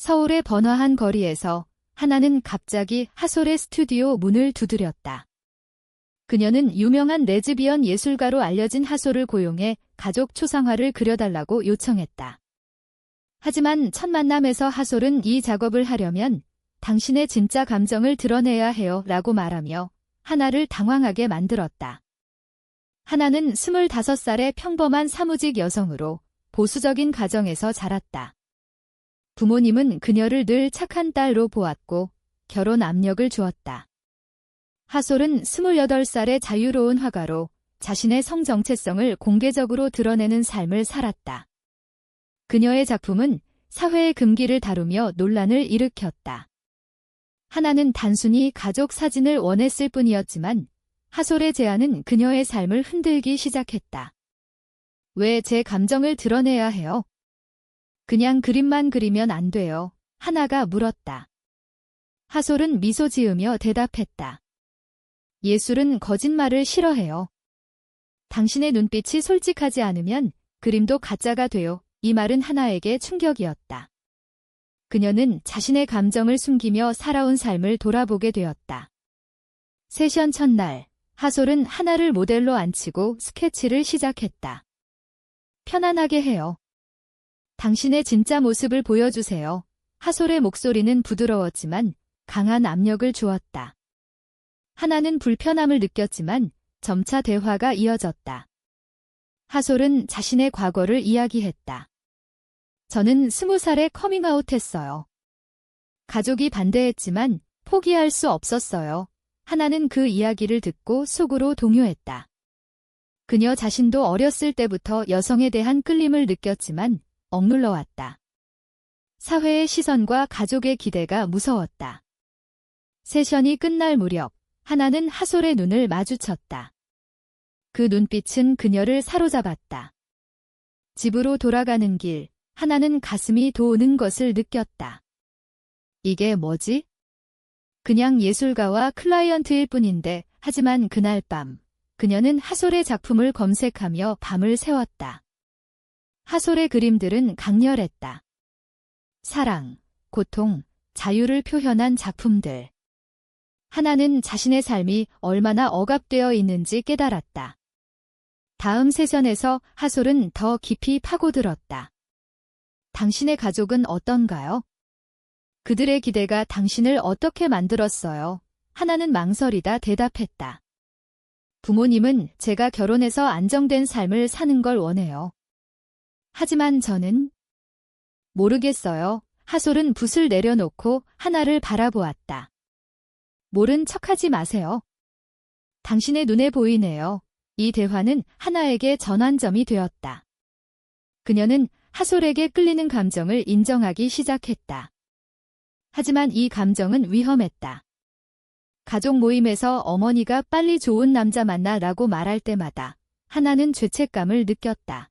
서울의 번화한 거리에서 하나는 갑자기 하솔의 스튜디오 문을 두드렸다. 그녀는 유명한 레즈비언 예술가로 알려진 하솔을 고용해 가족 초상화를 그려달라고 요청했다. 하지만 첫 만남에서 하솔은 이 작업을 하려면 당신의 진짜 감정을 드러내야 해요 라고 말하며 하나를 당황하게 만들었다. 하나는 25살의 평범한 사무직 여성으로 보수적인 가정에서 자랐다. 부모님은 그녀를 늘 착한 딸로 보았고 결혼 압력을 주었다. 하솔은 28살의 자유로운 화가로 자신의 성 정체성을 공개적으로 드러내는 삶을 살았다. 그녀의 작품은 사회의 금기를 다루며 논란을 일으켰다. 하나는 단순히 가족 사진을 원했을 뿐이었지만 하솔의 제안은 그녀의 삶을 흔들기 시작했다. 왜 제 감정을 드러내야 해요? 그냥 그림만 그리면 안 돼요. 하나가 물었다. 하솔은 미소 지으며 대답했다. 예술은 거짓말을 싫어해요. 당신의 눈빛이 솔직하지 않으면 그림도 가짜가 돼요. 이 말은 하나에게 충격이었다. 그녀는 자신의 감정을 숨기며 살아온 삶을 돌아보게 되었다. 세션 첫날, 하솔은 하나를 모델로 앉히고 스케치를 시작했다. 편안하게 해요. 당신의 진짜 모습을 보여주세요. 하솔의 목소리는 부드러웠지만 강한 압력을 주었다. 하나는 불편함을 느꼈지만 점차 대화가 이어졌다. 하솔은 자신의 과거를 이야기했다. 저는 20살에 커밍아웃 했어요. 가족이 반대했지만 포기할 수 없었어요. 하나는 그 이야기를 듣고 속으로 동요했다. 그녀 자신도 어렸을 때부터 여성에 대한 끌림을 느꼈지만 억눌러 왔다. 사회의 시선과 가족의 기대가 무서웠다. 세션이 끝날 무렵 하나는 하솔의 눈을 마주쳤다. 그 눈빛은 그녀를 사로잡았다. 집으로 돌아가는 길, 하나는 가슴이 도우는 것을 느꼈다. 이게 뭐지? 그냥 예술가와 클라이언트일 뿐인데, 하지만 그날 밤, 그녀는 하솔의 작품을 검색하며 밤을 새웠다. 하솔의 그림들은 강렬했다. 사랑, 고통, 자유를 표현한 작품들. 하나는 자신의 삶이 얼마나 억압되어 있는지 깨달았다. 다음 세션에서 하솔은 더 깊이 파고들었다. 당신의 가족은 어떤가요? 그들의 기대가 당신을 어떻게 만들었어요? 하나는 망설이다 대답했다. 부모님은 제가 결혼해서 안정된 삶을 사는 걸 원해요. 하지만 저는 모르겠어요. 하솔은 붓을 내려놓고 하나를 바라보았다. 모른 척하지 마세요. 당신의 눈에 보이네요. 이 대화는 하나에게 전환점이 되었다. 그녀는 하솔에게 끌리는 감정을 인정하기 시작했다. 하지만 이 감정은 위험했다. 가족 모임에서 어머니가 빨리 좋은 남자 만나라고 말할 때마다 하나는 죄책감을 느꼈다.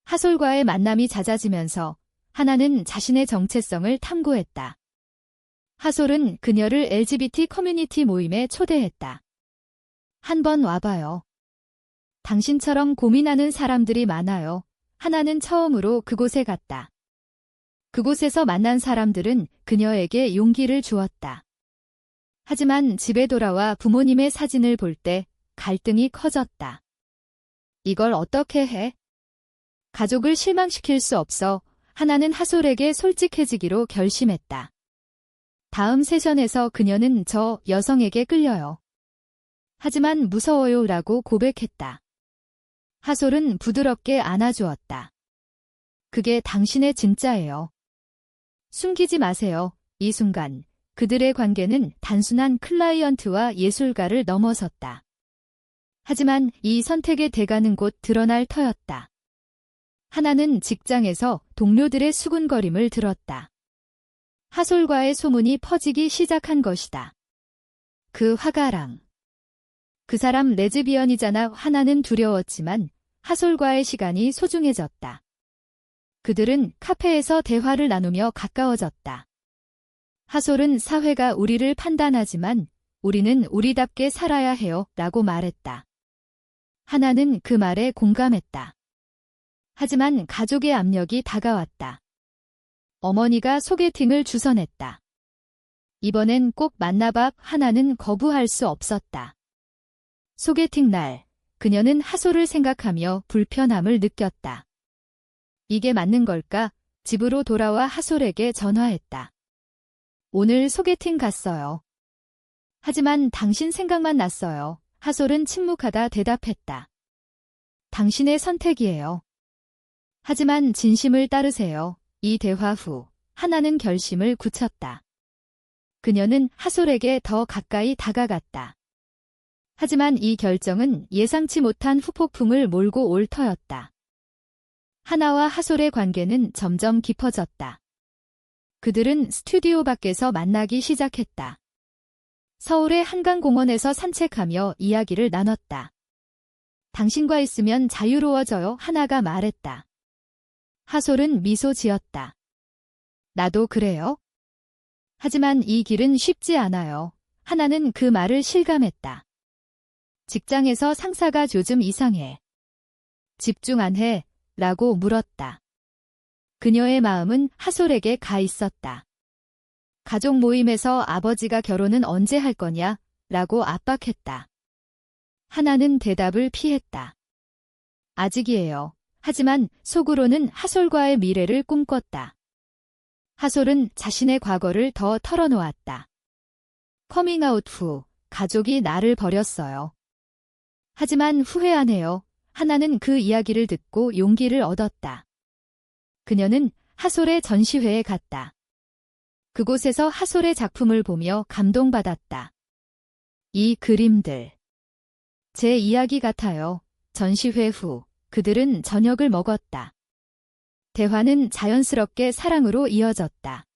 하솔과의 만남이 잦아지면서 하나는 자신의 정체성을 탐구했다. 하솔은 그녀를 LGBT 커뮤니티 모임에 초대했다. 한번 와봐요. 당신처럼 고민하는 사람들이 많아요. 하나는 처음으로 그곳에 갔다. 그곳에서 만난 사람들은 그녀에게 용기를 주었다. 하지만 집에 돌아와 부모님의 사진을 볼 때 갈등이 커졌다. 이걸 어떻게 해? 가족을 실망시킬 수 없어. 하나는 하솔에게 솔직해지기로 결심했다. 다음 세션에서 그녀는 저 여성에게 끌려요. 하지만 무서워요 라고 고백했다. 하솔은 부드럽게 안아주었다. 그게 당신의 진짜예요. 숨기지 마세요. 이 순간 그들의 관계는 단순한 클라이언트와 예술가를 넘어섰다. 하지만 이 선택의 대가는 곧 드러날 터였다. 하나는 직장에서 동료들의 수군거림을 들었다. 하솔과의 소문이 퍼지기 시작한 것이다. 그 화가랑. 그 사람 레즈비언이잖아. 하나는 두려웠지만 하솔과의 시간이 소중해졌다. 그들은 카페에서 대화를 나누며 가까워졌다. 하솔은 사회가 우리를 판단하지만 우리는 우리답게 살아야 해요 라고 말했다. 하나는 그 말에 공감했다. 하지만 가족의 압력이 다가왔다. 어머니가 소개팅을 주선했다. 이번엔 꼭 만나봐. 하나는 거부할 수 없었다. 소개팅 날, 그녀는 하솔을 생각하며 불편함을 느꼈다. 이게 맞는 걸까? 집으로 돌아와 하솔에게 전화했다. 오늘 소개팅 갔어요. 하지만 당신 생각만 났어요. 하솔은 침묵하다 대답했다. 당신의 선택이에요. 하지만 진심을 따르세요. 이 대화 후 하나는 결심을 굳혔다. 그녀는 하솔에게 더 가까이 다가갔다. 하지만 이 결정은 예상치 못한 후폭풍을 몰고 올 터였다. 하나와 하솔의 관계는 점점 깊어졌다. 그들은 스튜디오 밖에서 만나기 시작했다. 서울의 한강공원에서 산책하며 이야기를 나눴다. 당신과 있으면 자유로워져요. 하나가 말했다. 하솔은 미소 지었다. 나도 그래요. 하지만 이 길은 쉽지 않아요. 하나는 그 말을 실감했다. 직장에서 상사가 요즘 이상해. 집중 안 해? 라고 물었다. 그녀의 마음은 하솔에게 가 있었다. 가족 모임에서 아버지가 결혼은 언제 할 거냐? 라고 압박했다. 하나는 대답을 피했다. 아직이에요. 하지만 속으로는 하솔과의 미래를 꿈꿨다. 하솔은 자신의 과거를 더 털어놓았다. 커밍아웃 후 가족이 나를 버렸어요. 하지만 후회 안 해요. 하나는 그 이야기를 듣고 용기를 얻었다. 그녀는 하솔의 전시회에 갔다. 그곳에서 하솔의 작품을 보며 감동받았다. 이 그림들. 제 이야기 같아요. 전시회 후 그들은 저녁을 먹었다. 대화는 자연스럽게 사랑으로 이어졌다.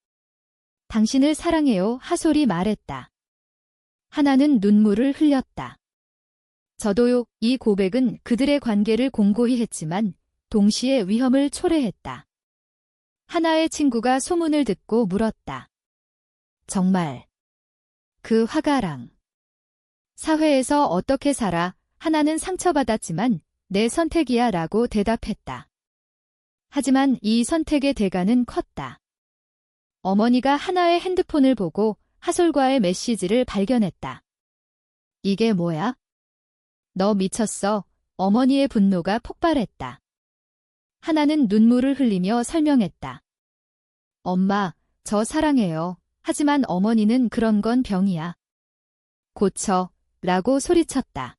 당신을 사랑해요. 하솔이 말했다. 하나는 눈물을 흘렸다. 저도요. 이 고백은 그들의 관계를 공고히 했지만 동시에 위험을 초래했다. 하나의 친구가 소문을 듣고 물었다. 정말 그 화가랑 사회에서 어떻게 살아? 하나는 상처받았지만 내 선택이야 라고 대답했다. 하지만 이 선택의 대가는 컸다. 어머니가 하나의 핸드폰을 보고 하솔과의 메시지를 발견했다. 이게 뭐야? 너 미쳤어. 어머니의 분노가 폭발했다. 하나는 눈물을 흘리며 설명했다. 엄마, 저 사랑해요. 하지만 어머니는 그런 건 병이야. 고쳐. 라고 소리쳤다.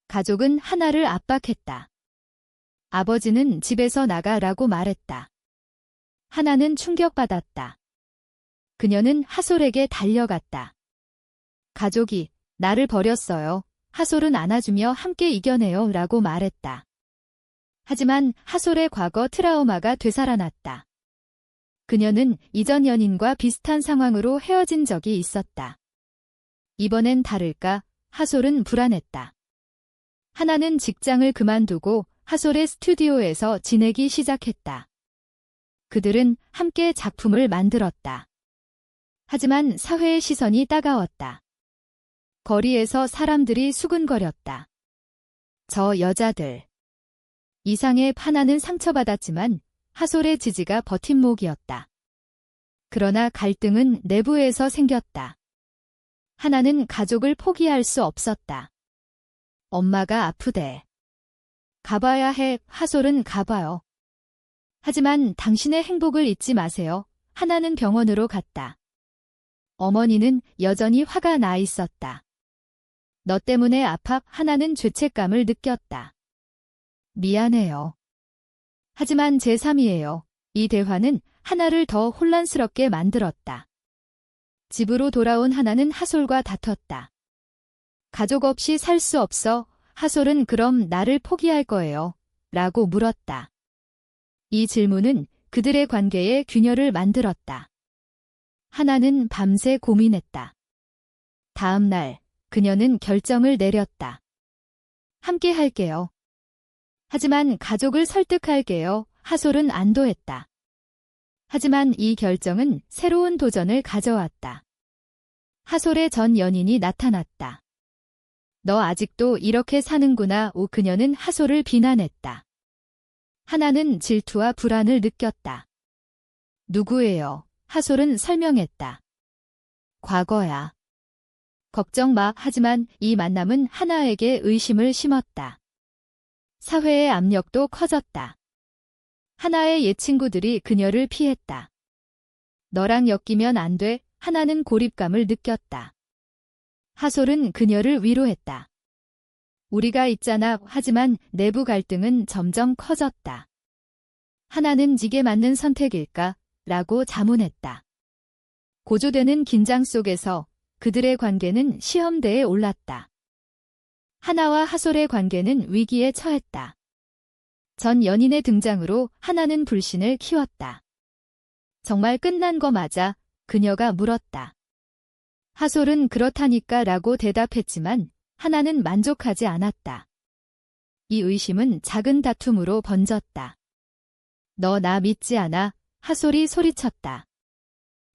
가족은 하나를 압박했다. 아버지는 집에서 나가라고 말했다. 하나는 충격받았다. 그녀는 하솔에게 달려갔다. 가족이 나를 버렸어요. 하솔은 안아주며 함께 이겨내요. 라고 말했다. 하지만 하솔의 과거 트라우마가 되살아났다. 그녀는 이전 연인과 비슷한 상황으로 헤어진 적이 있었다. 이번엔 다를까? 하솔은 불안했다. 하나는 직장을 그만두고 하솔의 스튜디오에서 지내기 시작했다. 그들은 함께 작품을 만들었다. 하지만 사회의 시선이 따가웠다. 거리에서 사람들이 수군거렸다. 저 여자들. 이상해. 하나는 상처받았지만 하솔의 지지가 버팀목이었다. 그러나 갈등은 내부에서 생겼다. 하나는 가족을 포기할 수 없었다. 엄마가 아프대. 가봐야 해. 하솔은 가봐요. 하지만 당신의 행복을 잊지 마세요. 하나는 병원으로 갔다. 어머니는 여전히 화가 나 있었다. 너 때문에 아파. 하나는 죄책감을 느꼈다. 미안해요. 하지만 제3이에요. 이 대화는 하나를 더 혼란스럽게 만들었다. 집으로 돌아온 하나는 하솔과 다퉜다. 가족 없이 살 수 없어. 하솔은 그럼 나를 포기할 거예요. 라고 물었다. 이 질문은 그들의 관계에 균열을 만들었다. 하나는 밤새 고민했다. 다음 날 그녀는 결정을 내렸다. 함께 할게요. 하지만 가족을 설득할게요. 하솔은 안도했다. 하지만 이 결정은 새로운 도전을 가져왔다. 하솔의 전 연인이 나타났다. 너 아직도 이렇게 사는구나. 그녀는 하솔을 비난했다. 하나는 질투와 불안을 느꼈다. 누구예요? 하솔은 설명했다. 과거야. 걱정 마. 하지만 이 만남은 하나에게 의심을 심었다. 사회의 압력도 커졌다. 하나의 옛 친구들이 그녀를 피했다. 너랑 엮이면 안 돼. 하나는 고립감을 느꼈다. 하솔은 그녀를 위로했다. 우리가 있잖아. 하지만 내부 갈등은 점점 커졌다. 하나는 지게 맞는 선택일까? 라고 자문했다. 고조되는 긴장 속에서 그들의 관계는 시험대에 올랐다. 하나와 하솔의 관계는 위기에 처했다. 전 연인의 등장으로 하나는 불신을 키웠다. 정말 끝난 거 맞아? 그녀가 물었다. 하솔은 그렇다니까 라고 대답했지만 하나는 만족하지 않았다. 이 의심은 작은 다툼으로 번졌다. 너 나 믿지 않아? 하솔이 소리쳤다.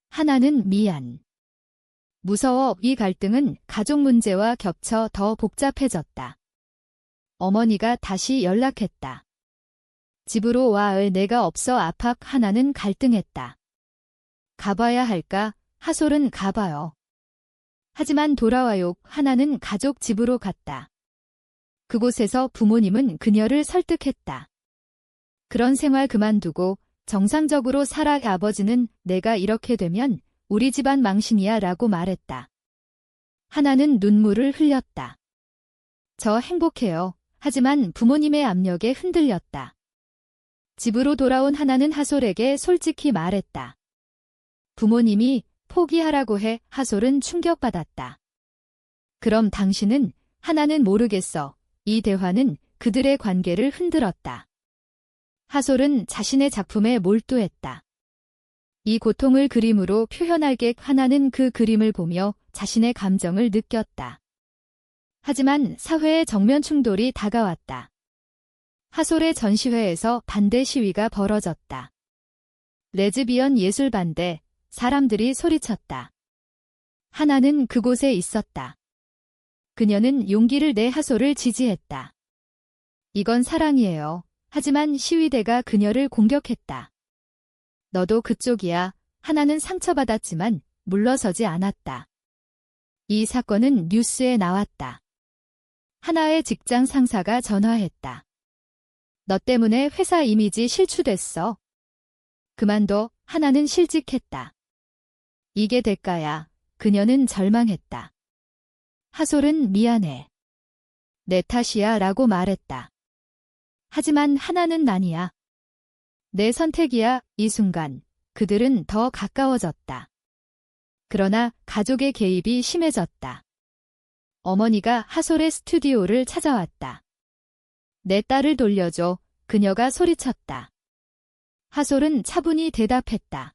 하나는 미안. 무서워. 이 갈등은 가족 문제와 겹쳐 더 복잡해졌다. 어머니가 다시 연락했다. 집으로 와. 내가 없어. 압박. 하나는 갈등했다. 가봐야 할까? 하솔은 가봐요. 하지만 돌아와요. 하나는 가족 집으로 갔다. 그곳에서 부모님은 그녀를 설득했다. 그런 생활 그만두고 정상적으로 살아. 아버지는 내가 이렇게 되면 우리 집안 망신이야 라고 말했다. 하나는 눈물을 흘렸다. 저 행복해요. 하지만 부모님의 압력에 흔들렸다. 집으로 돌아온 하나는 하솔에게 솔직히 말했다. 부모님이 포기하라고 해. 하솔은 충격받았다. 그럼 당신은? 하나는 모르겠어. 이 대화는 그들의 관계를 흔들었다. 하솔은 자신의 작품에 몰두했다. 이 고통을 그림으로 표현하게. 하나는 그 그림을 보며 자신의 감정을 느꼈다. 하지만 사회의 정면 충돌이 다가왔다. 하솔의 전시회에서 반대 시위가 벌어졌다. 레즈비언 예술 반대. 사람들이 소리쳤다. 하나는 그곳에 있었다. 그녀는 용기를 내 하솔을 지지했다. 이건 사랑이에요. 하지만 시위대가 그녀를 공격했다. 너도 그쪽이야. 하나는 상처받았지만 물러서지 않았다. 이 사건은 뉴스에 나왔다. 하나의 직장 상사가 전화했다. 너 때문에 회사 이미지 실추됐어. 그만둬. 하나는 실직했다. 이게 대가야. 그녀는 절망했다. 하솔은 미안해. 내 탓이야 라고 말했다. 하지만 하나는 아니야. 내 선택이야. 이 순간 그들은 더 가까워졌다. 그러나 가족의 개입이 심해졌다. 어머니가 하솔의 스튜디오를 찾아왔다. 내 딸을 돌려줘. 그녀가 소리쳤다. 하솔은 차분히 대답했다.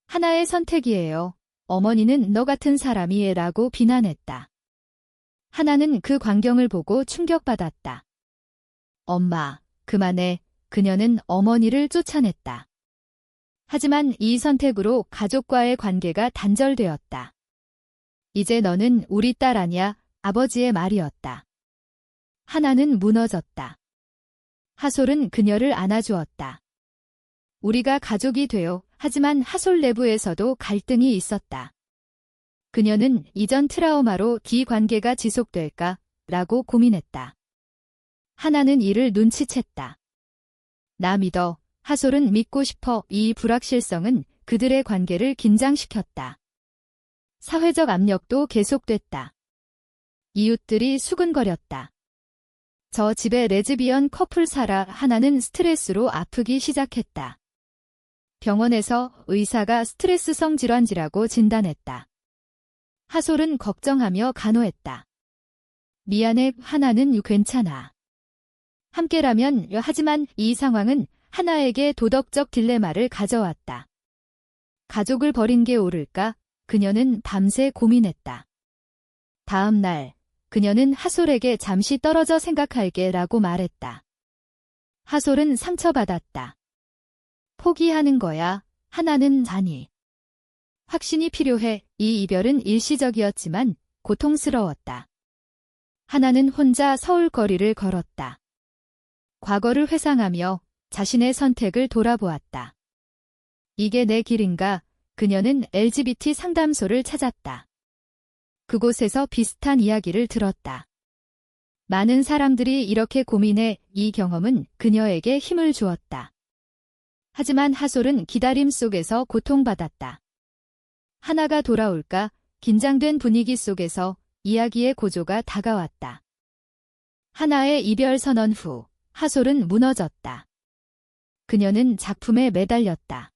하나의 선택이에요. 어머니는 너 같은 사람이 라고 비난했다. 하나는 그 광경을 보고 충격받았다. 엄마, 그만해. 그녀는 어머니를 쫓아냈다. 하지만 이 선택으로 가족과의 관계가 단절되었다. 이제 너는 우리 딸 아니야. 아버지의 말이었다. 하나는 무너졌다. 하솔은 그녀를 안아주었다. 우리가 가족이 되어. 하지만 하솔 내부에서도 갈등이 있었다. 그녀는 이전 트라우마로 이 관계가 지속될까? 라고 고민했다. 하나는 이를 눈치챘다. 나 믿어. 하솔은 믿고 싶어. 이 불확실성은 그들의 관계를 긴장시켰다. 사회적 압력도 계속됐다. 이웃들이 수근거렸다. 저 집에 레즈비언 커플 살아. 하나는 스트레스로 아프기 시작했다. 병원에서 의사가 스트레스성 질환지라고 진단했다. 하솔은 걱정하며 간호했다. 미안해. 하나는 괜찮아. 함께라면. 하지만 이 상황은 하나에게 도덕적 딜레마를 가져왔다. 가족을 버린 게 옳을까? 그녀는 밤새 고민했다. 다음 날 그녀는 하솔에게 잠시 떨어져 생각할게 라고 말했다. 하솔은 상처받았다. 포기하는 거야. 하나는 아니. 확신이 필요해. 이 이별은 일시적이었지만 고통스러웠다. 하나는 혼자 서울 거리를 걸었다. 과거를 회상하며 자신의 선택을 돌아보았다. 이게 내 길인가? 그녀는 LGBT 상담소를 찾았다. 그곳에서 비슷한 이야기를 들었다. 많은 사람들이 이렇게 고민해. 이 경험은 그녀에게 힘을 주었다. 하지만 하솔은 기다림 속에서 고통받았다. 하나가 돌아올까? 긴장된 분위기 속에서 이야기의 고조가 다가왔다. 하나의 이별 선언 후 하솔은 무너졌다. 그녀는 작품에 매달렸다.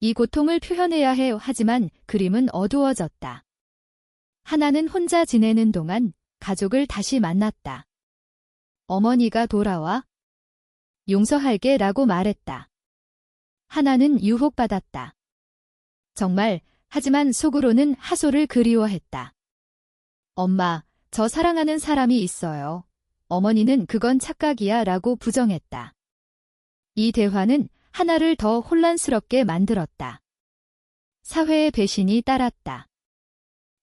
이 고통을 표현해야 해. 하지만 그림은 어두워졌다. 하나는 혼자 지내는 동안 가족을 다시 만났다. 어머니가 돌아와 용서할게 라고 말했다. 하나는 유혹받았다. 정말, 하지만 속으로는 하솔을 그리워했다. 엄마, 저 사랑하는 사람이 있어요. 어머니는 그건 착각이야 라고 부정했다. 이 대화는 하나를 더 혼란스럽게 만들었다. 사회의 배신이 따랐다.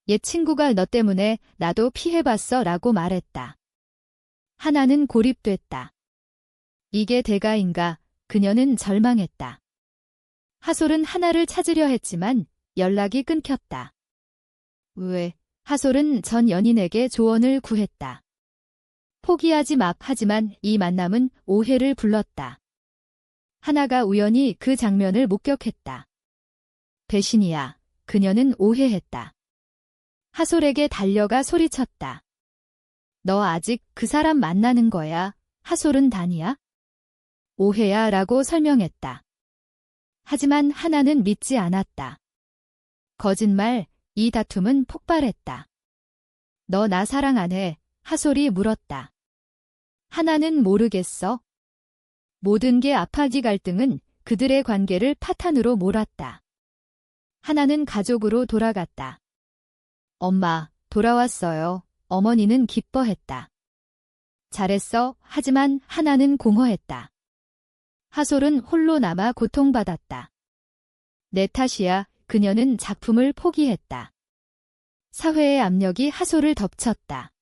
옛 친구가 너 때문에 나도 피해봤어 라고 말했다. 하나는 고립됐다. 이게 대가인가? 그녀는 절망했다. 하솔은 하나를 찾으려 했지만 연락이 끊겼다. 왜? 하솔은 전 연인에게 조언을 구했다. 포기하지 마. 하지만 이 만남은 오해를 불렀다. 하나가 우연히 그 장면을 목격했다. 배신이야. 그녀는 오해했다. 하솔에게 달려가 소리쳤다. 너 아직 그 사람 만나는 거야? 하솔은 다니야? 오해야 라고 설명했다. 하지만 하나는 믿지 않았다. 거짓말, 이 다툼은 폭발했다. 너 나 사랑 안 해? 하솔이 물었다. 하나는 모르겠어. 모든 게 아파기 갈등은 그들의 관계를 파탄으로 몰았다. 하나는 가족으로 돌아갔다. 엄마, 돌아왔어요. 어머니는 기뻐했다. 잘했어. 하지만 하나는 공허했다. 하솔은 홀로 남아 고통받았다. 내 탓이야. 그녀는 작품을 포기했다. 사회의 압력이 하솔을 덮쳤다.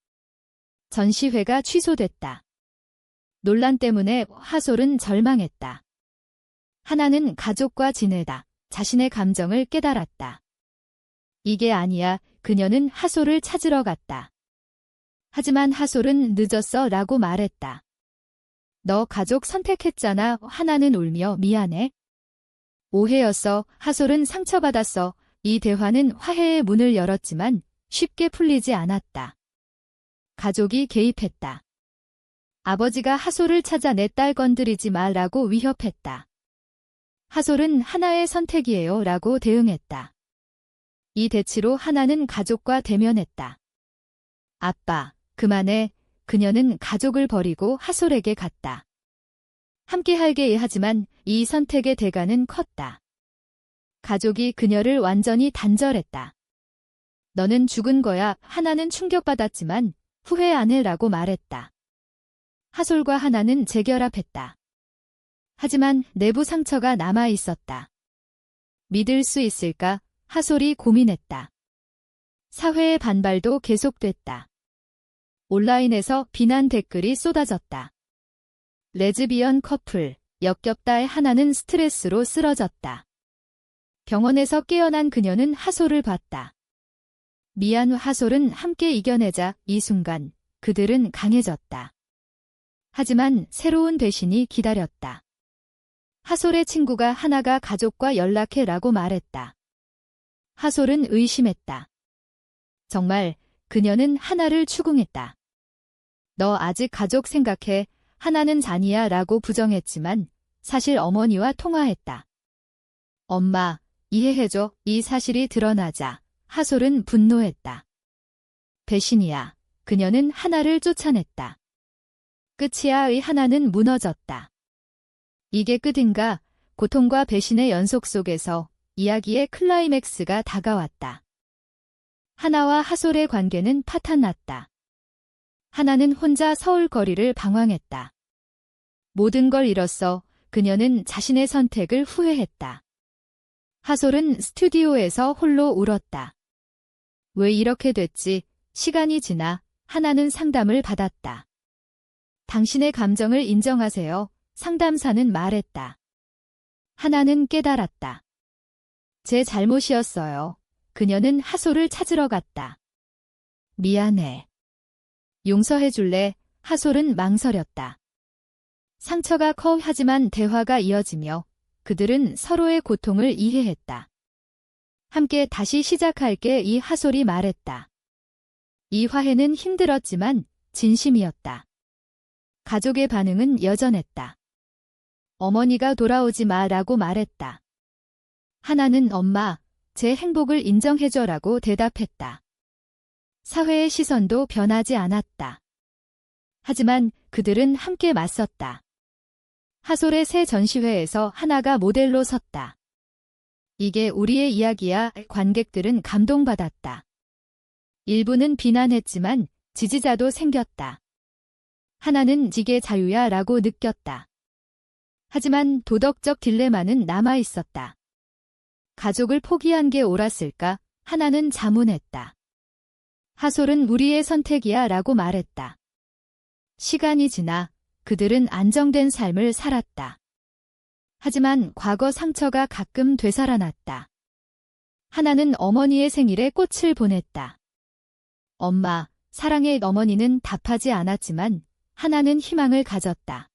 전시회가 취소됐다. 논란 때문에 하솔은 절망했다. 하나는 가족과 지내다 자신의 감정을 깨달았다. 이게 아니야. 그녀는 하솔을 찾으러 갔다. 하지만 하솔은 늦었어 라고 말했다. 너 가족 선택했잖아. 하나는 울며 미안해. 오해였어. 하솔은 상처받았어. 이 대화는 화해의 문을 열었지만 쉽게 풀리지 않았다. 가족이 개입했다. 아버지가 하솔을 찾아 내 딸 건드리지 마라고 위협했다. 하솔은 하나의 선택이에요 라고 대응했다. 이 대치로 하나는 가족과 대면했다. 아빠, 그만해. 그녀는 가족을 버리고 하솔에게 갔다. 함께하게 하지만 이 선택의 대가는 컸다. 가족이 그녀를 완전히 단절했다. 너는 죽은 거야. 하나는 충격받았지만 후회 안 해라고 말했다. 하솔과 하나는 재결합했다. 하지만 내부 상처가 남아 있었다. 믿을 수 있을까? 하솔이 고민했다. 사회의 반발도 계속됐다. 온라인에서 비난 댓글이 쏟아졌다. 레즈비언 커플, 역겹다의 하나는 스트레스로 쓰러졌다. 병원에서 깨어난 그녀는 하솔을 봤다. 미안. 하솔은 함께 이겨내자. 이 순간 그들은 강해졌다. 하지만 새로운 배신이 기다렸다. 하솔의 친구가 하나가 가족과 연락해라고 말했다. 하솔은 의심했다. 정말 그녀는 하나를 추궁했다. 너 아직 가족 생각해? 하나는 잔이야 라고 부정했지만 사실 어머니와 통화했다. 엄마, 이해해줘. 이 사실이 드러나자 하솔은 분노했다. 배신이야. 그녀는 하나를 쫓아냈다. 끝이야의 하나는 무너졌다. 이게 끝인가? 고통과 배신의 연속 속에서 이야기의 클라이맥스가 다가왔다. 하나와 하솔의 관계는 파탄났다. 하나는 혼자 서울 거리를 방황했다. 모든 걸 잃었어. 그녀는 자신의 선택을 후회했다. 하솔은 스튜디오에서 홀로 울었다. 왜 이렇게 됐지? 시간이 지나 하나는 상담을 받았다. 당신의 감정을 인정하세요. 상담사는 말했다. 하나는 깨달았다. 제 잘못이었어요. 그녀는 하솔을 찾으러 갔다. 미안해. 용서해줄래? 하솔은 망설였다. 상처가 커 하지만 대화가 이어지며 그들은 서로의 고통을 이해했다. 함께 다시 시작할게 이 하솔이 말했다. 이 화해는 힘들었지만 진심이었다. 가족의 반응은 여전했다. 어머니가 돌아오지 마라고 말했다. 하나는 엄마, 제 행복을 인정해줘라고 대답했다. 사회의 시선도 변하지 않았다. 하지만 그들은 함께 맞섰다. 하솔의 새 전시회에서 하나가 모델로 섰다. 이게 우리의 이야기야. 관객들은 감동받았다. 일부는 비난했지만 지지자도 생겼다. 하나는 지게 자유야 라고 느꼈다. 하지만 도덕적 딜레마는 남아있었다. 가족을 포기한 게 옳았을까? 하나는 자문했다. 하솔은 우리의 선택이야 라고 말했다. 시간이 지나 그들은 안정된 삶을 살았다. 하지만 과거 상처가 가끔 되살아났다. 하나는 어머니의 생일에 꽃을 보냈다. 엄마, 사랑의 어머니는 답하지 않았지만 하나는 희망을 가졌다.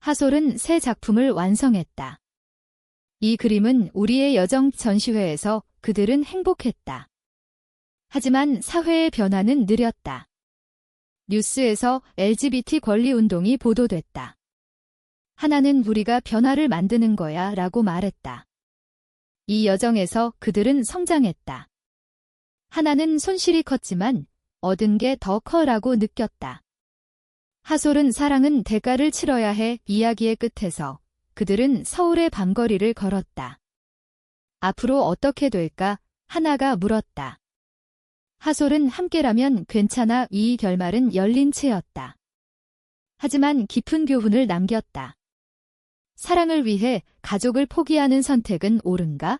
하솔은 새 작품을 완성했다. 이 그림은 우리의 여정 전시회에서 그들은 행복했다. 하지만 사회의 변화는 느렸다. 뉴스에서 LGBT 권리 운동이 보도됐다. 하나는 우리가 변화를 만드는 거야 라고 말했다. 이 여정에서 그들은 성장했다. 하나는 손실이 컸지만 얻은 게 더 커라고 느꼈다. 하솔은 사랑은 대가를 치러야 해 이야기의 끝에서 그들은 서울의 밤거리를 걸었다. 앞으로 어떻게 될까? 하나가 물었다. 하솔은 함께라면 괜찮아 이 결말은 열린 채였다. 하지만 깊은 교훈을 남겼다. 사랑을 위해 가족을 포기하는 선택은 옳은가?